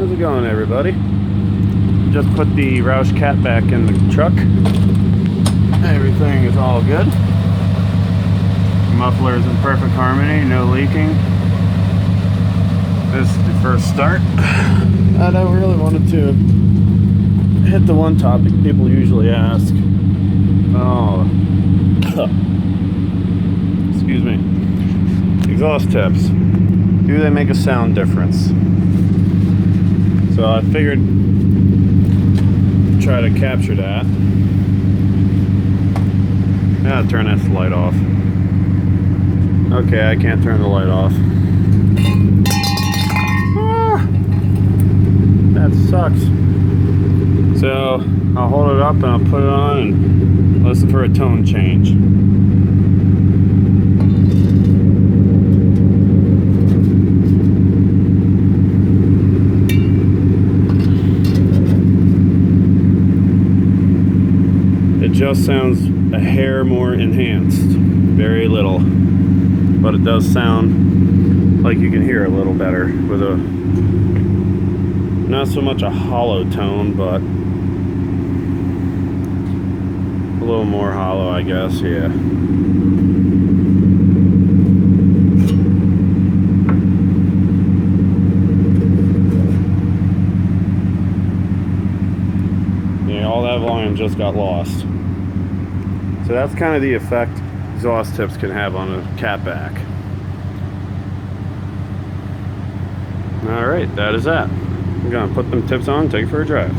How's it going, everybody? Just put the Roush cat back in the truck. Everything is all good. Muffler is in perfect harmony, no leaking. This is the first start. I don't really wanted to hit the one topic people usually ask. Oh, excuse me. Exhaust tips. Do they make a sound difference? So I figured try to capture that. Yeah, turn that light off. Okay, I can't turn the light off. Ah, that sucks. So I'll hold it up and I'll put it on and listen for a tone change. It just sounds a hair more enhanced, very little, but it does sound like you can hear a little better with a, not so much a hollow tone, but a little more hollow, I guess, yeah. Yeah, all that volume just got lost. So that's kind of the effect exhaust tips can have on a catback. Alright, that is that. I'm gonna put them tips on, take it for a drive.